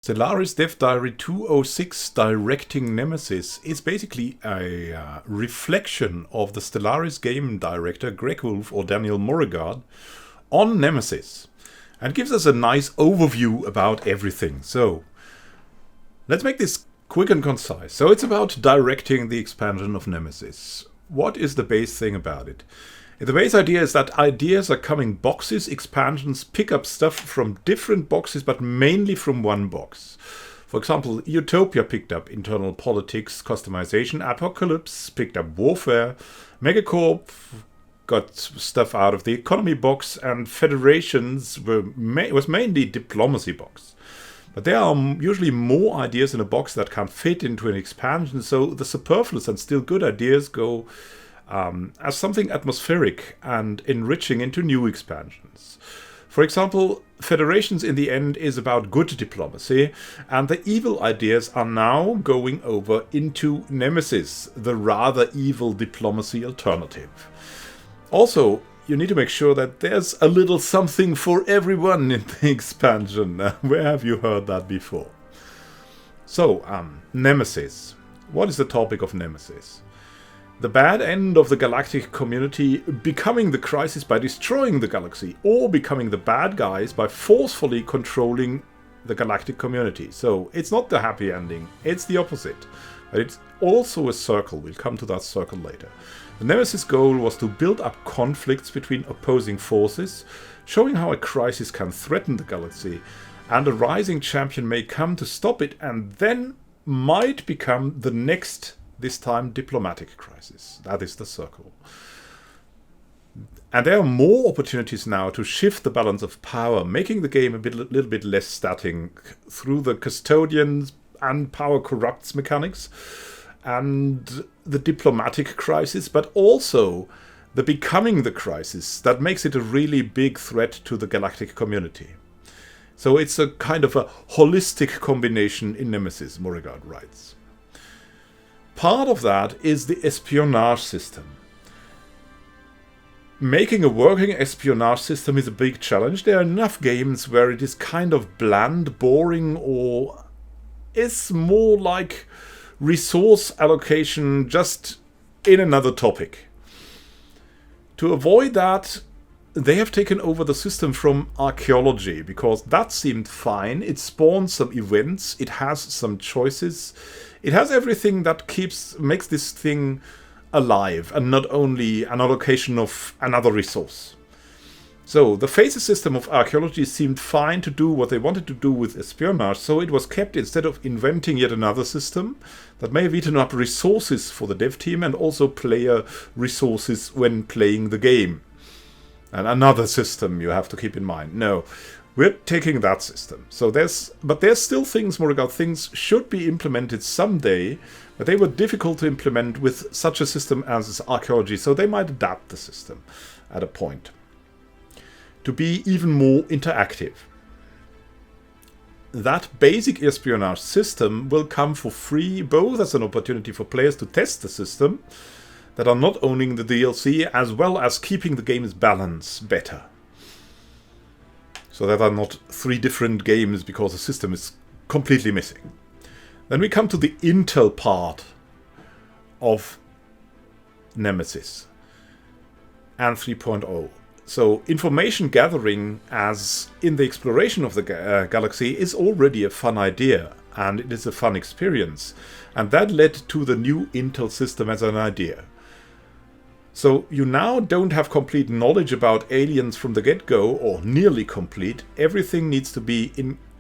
Stellaris Dev Diary 206 Directing Nemesis is basically a reflection of the Stellaris game director Greg Wolf or Daniel Moregard on Nemesis, and gives us a nice overview about everything. So let's make this quick and concise. So it's about directing the expansion of Nemesis. What is the base thing about it? The base idea is that ideas are coming boxes, expansions pick up stuff from different boxes, but mainly from one box. For example, Utopia picked up internal politics, customization, Apocalypse picked up warfare, Megacorp got stuff out of the economy box, and Federations was mainly diplomacy box. But there are usually more ideas in a box that can't fit into an expansion, so the superfluous and still good ideas go as something atmospheric and enriching into new expansions. For example, Federations in the end is about good diplomacy, and the evil ideas are now going over into Nemesis, the rather evil diplomacy alternative. Also, you need to make sure that there's a little something for everyone in the expansion. Where have you heard that before? So, Nemesis. What is the topic of Nemesis? The bad end of the galactic community becoming the crisis by destroying the galaxy, or becoming the bad guys by forcefully controlling the galactic community. So it's not the happy ending, it's the opposite. But it's also a circle, we'll come to that circle later. The Nemesis goal was to build up conflicts between opposing forces, showing how a crisis can threaten the galaxy, and a rising champion may come to stop it and then might become the next, this time diplomatic crisis. That is the circle. And there are more opportunities now to shift the balance of power, making the game a little bit less static through the custodians and power corrupts mechanics and the diplomatic crisis, but also the becoming the crisis that makes it a really big threat to the galactic community. So it's a kind of a holistic combination in Nemesis, Moregard writes. Part of that is the espionage system. Making a working espionage system is a big challenge. There are enough games where it is kind of bland, boring, or is more like resource allocation just in another topic. To avoid that, they have taken over the system from archaeology, because that seemed fine. It spawns some events, it has some choices, it has everything that makes this thing alive, and not only an allocation of another resource. So the phases system of archaeology seemed fine to do what they wanted to do with espionage, so it was kept instead of inventing yet another system that may have eaten up resources for the dev team and also player resources when playing the game. And another system you have to keep in mind. No, we're taking that system. So there's still things, Moregard, things should be implemented someday, but they were difficult to implement with such a system as archaeology, so they might adapt the system at a point to be even more interactive. That basic espionage system will come for free, both as an opportunity for players to test the system that are not owning the DLC, as well as keeping the game's balance better. So that are not three different games because the system is completely missing. Then we come to the intel part of Nemesis and 3.0. So information gathering, as in the exploration of the galaxy, is already a fun idea, and it is a fun experience. And that led to the new intel system as an idea. So you now don't have complete knowledge about aliens from the get-go, or nearly complete. Everything needs to be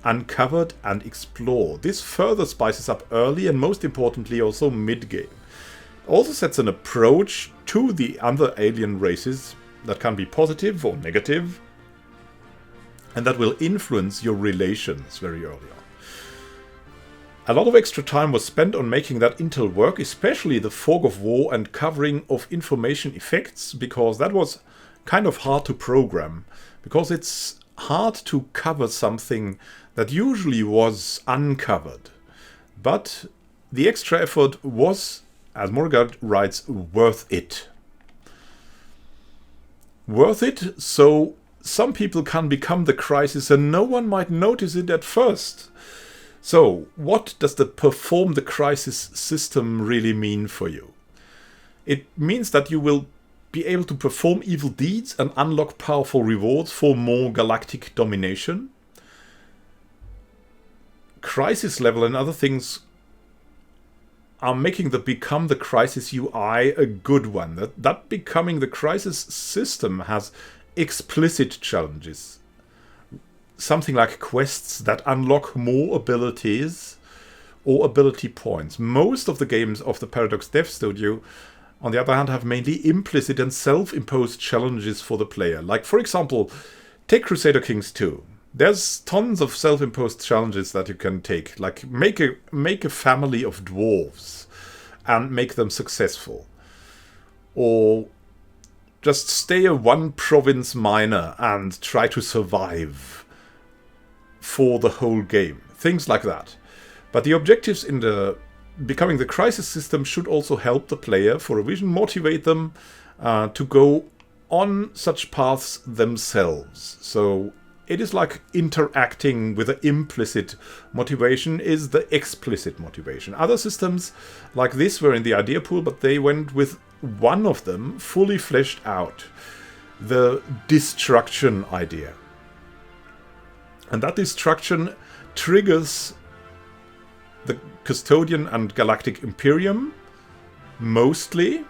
uncovered and explored. This further spices up early and, most importantly, also mid-game. Also sets an approach to the other alien races that can be positive or negative, and that will influence your relations very early on. A lot of extra time was spent on making that intel work, especially the fog of war and covering of information effects, because that was kind of hard to program, because it's hard to cover something that usually was uncovered. But the extra effort was, as Moregard writes, worth it. Worth it, so some people can become the crisis and no one might notice it at first. So, what does the perform the crisis system really mean for you? It means that you will be able to perform evil deeds and unlock powerful rewards for more galactic domination. Crisis level and other things are making the Become the Crisis UI a good one. That Becoming the Crisis system has explicit challenges. Something like quests that unlock more abilities or ability points. Most of the games of the Paradox Dev Studio, on the other hand, have mainly implicit and self-imposed challenges for the player. Like, for example, take Crusader Kings 2. There's tons of self-imposed challenges that you can take, like make a family of dwarves and make them successful. Or just stay a one-province miner and try to survive for the whole game. Things like that. But the objectives in the Becoming the Crisis system should also help the player for a vision, motivate them to go on such paths themselves. So it is like interacting with the implicit motivation is the explicit motivation. Other systems like this were in the idea pool, but they went with one of them fully fleshed out. The destruction idea. And that destruction triggers the Custodian and Galactic Imperium, mostly,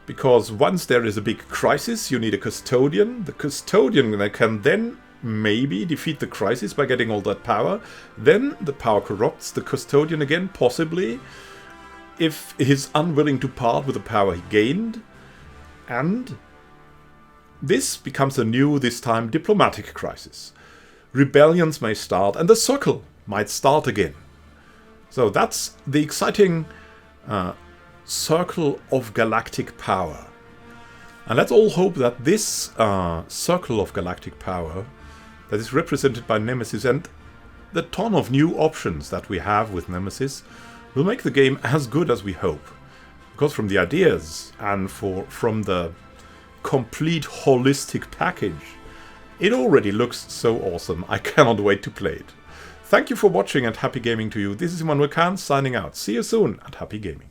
because once there is a big crisis, you need a Custodian. The Custodian can then maybe defeat the crisis by getting all that power. Then the power corrupts the Custodian again, possibly, if he's unwilling to part with the power he gained. And this becomes a new, this time, diplomatic crisis. Rebellions may start, and the circle might start again. So that's the exciting circle of galactic power. And let's all hope that this circle of galactic power that is represented by Nemesis and the ton of new options that we have with Nemesis will make the game as good as we hope. Because from the ideas and from the complete holistic package, it already looks so awesome. I cannot wait to play it. Thank you for watching and happy gaming to you. This is Immanuel Can signing out. See you soon and happy gaming.